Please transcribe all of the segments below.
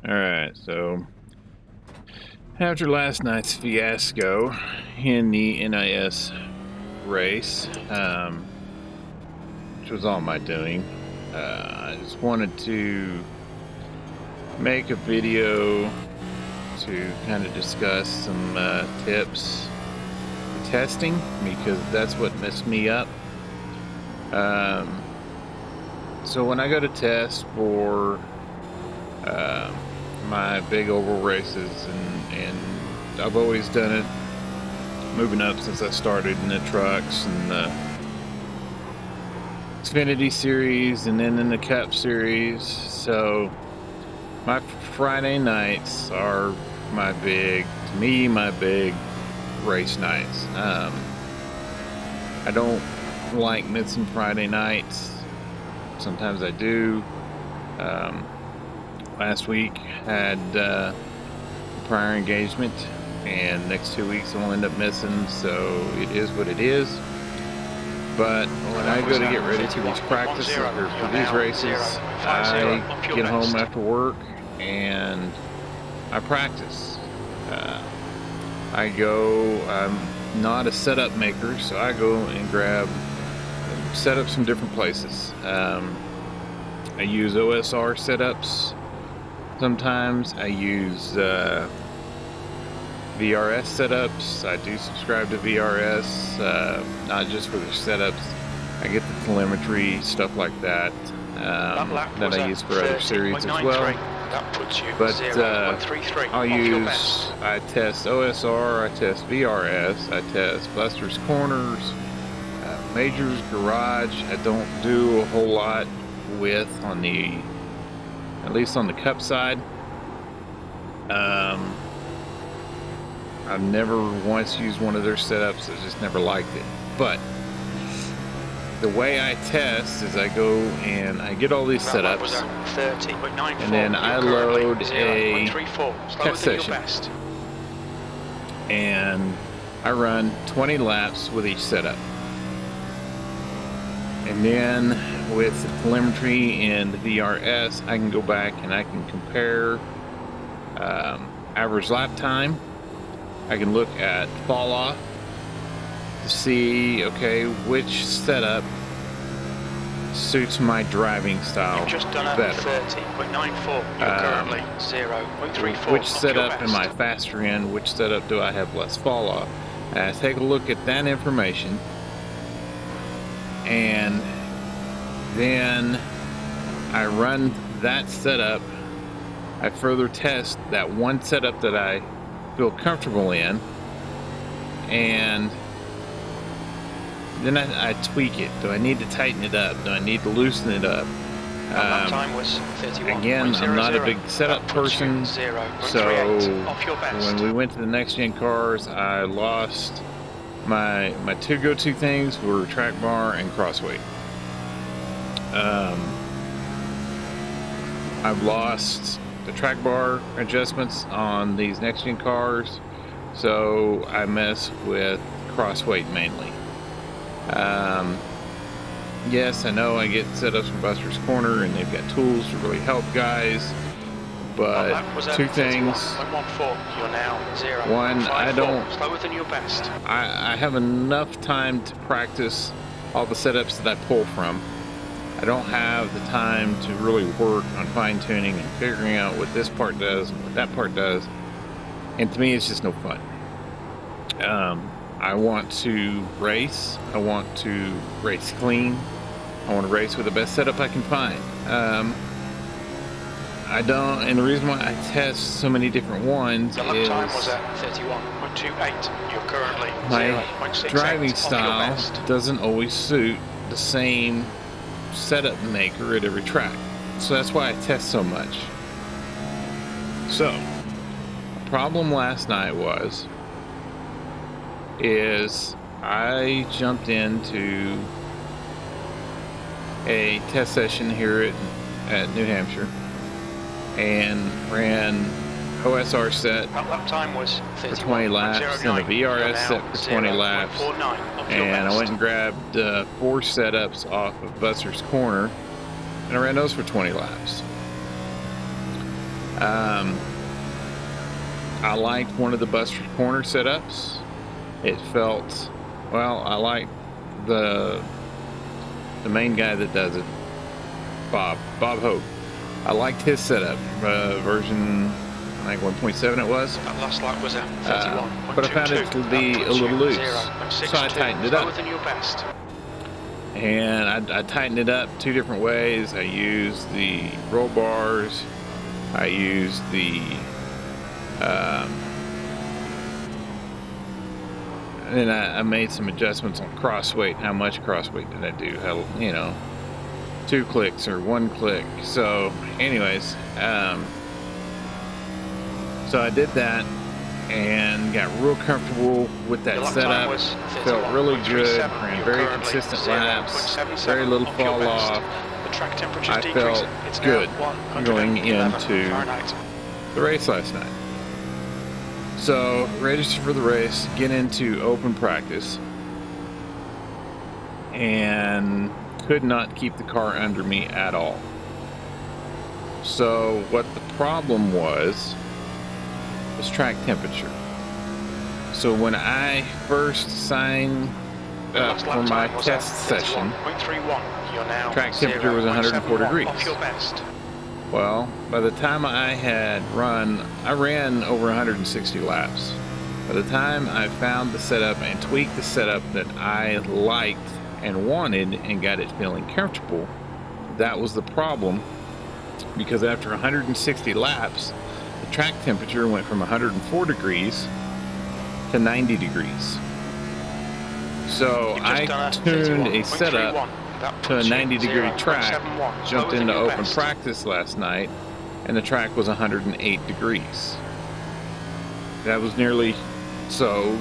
Alright, so after last night's fiasco in the NIS race, which was all my doing, I just wanted to make a video to kind of discuss some tips for testing, because that's what messed me up. So when I go to test for my big oval races, and I've always done it moving up since I started in the trucks and the Xfinity series and then in the Cup series. So my Friday nights are my big race nights. I don't like missing Friday nights. Sometimes I do. Last week had a prior engagement, and next 2 weeks I will end up missing, so it is what it is. But when I go to get ready for these practices or for these races, I get home after work and I practice. I'm not a setup maker, so I go and set up some different places. I use OSR setups. Sometimes I use VRS setups. I do subscribe to VRS, not just for the setups. I get the telemetry, stuff like that, that I use for other series as well. But I test OSR, I test VRS, I test Buster's Corners, Major's Garage. I don't do a whole lot with at least on the Cup side. I've never once used one of their setups. I just never liked it. But the way I test is I go and I get all these setups, and then I load a test session, and I run 20 laps with each setup. And then with the telemetry and the VRS, I can go back and I can compare average lap time. I can look at fall off to see, okay, which setup suits my driving style better. 30.94. You're currently 0.34. Which setup am I faster in? Which setup do I have less fall off? And I take a look at that information, and then I run that setup. I further test that one setup that I feel comfortable in, and then I tweak it. Do I need to tighten it up? Do I need to loosen it up? Again, I'm not a big setup person, so when we went to the next gen cars, I lost my two go-to things were track bar and crossweight. I've lost the track bar adjustments on these next gen cars, so I mess with crossweight mainly. Yes, I know I get setups from Buster's Corner and they've got tools to really help guys, but two things. One, I have enough time to practice all the setups that I pull from. I don't have the time to really work on fine-tuning and figuring out what this part does and what that part does. And to me, it's just no fun. I want to race. I want to race clean. I want to race with the best setup I can find. And the reason why I test so many different ones is my driving style doesn't always suit the same setup maker at every track. So that's why I test so much. So the problem last night is I jumped into a test session here at New Hampshire and ran OSR set for 20 laps and a VRS set for 20 laps, and I went and grabbed 4 setups off of Buster's Corner and I ran those for 20 laps. I liked one of the Buster Corner setups. It felt, well, I like the main guy that does it, Bob Hope. I liked his setup, version, I think 1.7 it was. That last lap was a 31. But I found it to be a little loose, so I tightened it up. Lower than your best. And I tightened it up 2 different ways. I used the roll bars. I used the and then I made some adjustments on cross weight. How much cross weight did I do? How, you know, 2 clicks or 1 click. So anyways, so I did that and got real comfortable with that setup. Felt really good, ran very consistent laps, very little fall off. I felt good going into the race last night. So, registered for the race, get into open practice, and could not keep the car under me at all. So, what the problem was track temperature. So, when I first signed up for my test session, track temperature was 104 degrees. Well, by the time I ran over 160 laps. By the time I found the setup and tweaked the setup that I liked and wanted and got it feeling comfortable, that was the problem. Because after 160 laps, the track temperature went from 104 degrees to 90 degrees. So I tuned a setup to a 90-degree track, jumped into open practice last night, and the track was 108 degrees. That was nearly, so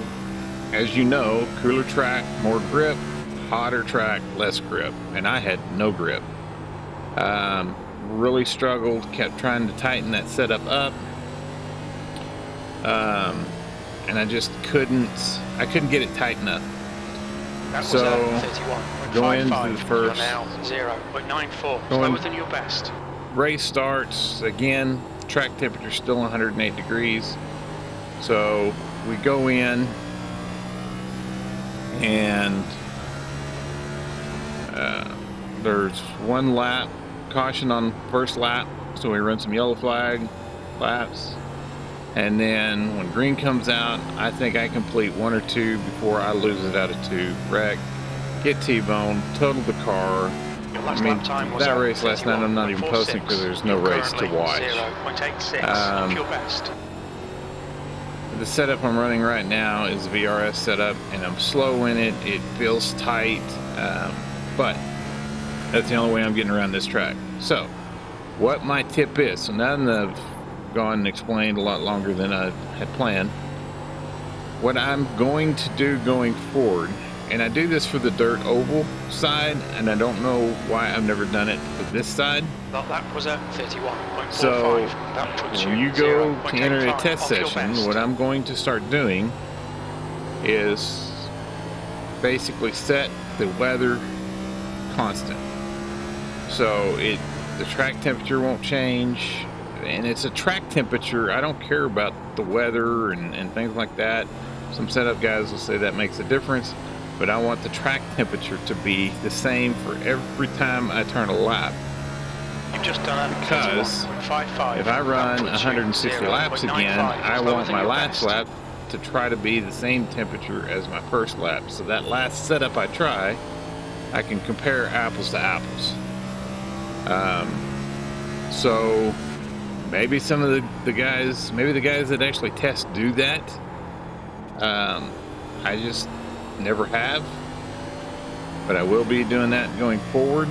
as you know, cooler track, more grip, hotter track, less grip, and I had no grip. Really struggled, kept trying to tighten that setup up, and I just couldn't get it tight enough. So going into the first 0.94, lower than your best. Race starts again, track temperature still 108 degrees. So we go in and there's 1 lap, caution on first lap, so we run some yellow flag laps, and then when green comes out, I think I complete 1 or 2 before I lose it out of 2, wreck, get T-boned, total the car. I mean, that race last night I'm not even posting because there's no race to watch. The setup I'm running right now is a VRS setup, and I'm slow in it. It feels tight, but that's the only way I'm getting around this track. So, what my tip is, so now that I've gone and explained a lot longer than I had planned, what I'm going to do going forward, and I do this for the dirt oval side, and I don't know why I've never done it for this side. That was a 31.45. So when you go to enter a test session, what I'm going to start doing is basically set the weather constant. So the track temperature won't change, and it's a track temperature. I don't care about the weather and things like that. Some setup guys will say that makes a difference, but I want the track temperature to be the same for every time I turn a lap. You've just done a because if I run 160 laps again, I want my last lap to try to be the same temperature as my first lap. So that last setup I try, I can compare apples to apples. So maybe some of the guys, maybe the guys that actually test do that. I just never have, but I will be doing that going forward.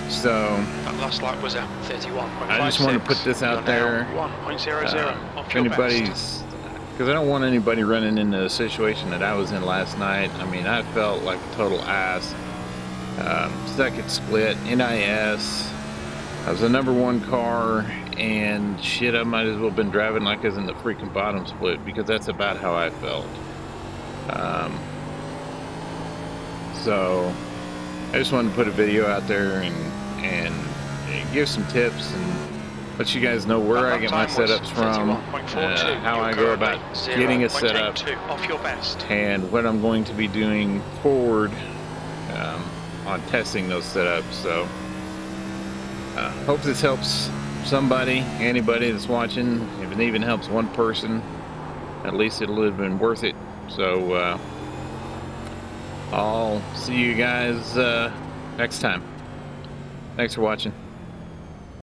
So that last lap was a 31.56. I just want to put this out there. 1.00 if anybody's, because I don't want anybody running into a situation that I was in last night. I mean, I felt like a total ass. Second split, NIS. I was the #1 car, and shit, I might as well have been driving like I was in the freaking bottom split, because that's about how I felt. So I just wanted to put a video out there and give some tips and let you guys know where I get my setups from, how I go about getting a setup, off your best, and what I'm going to be doing forward on testing those setups. So hope this helps somebody, anybody that's watching. If it even helps one person, at least it'll have been worth it. So I'll see you guys next time. Thanks for watching.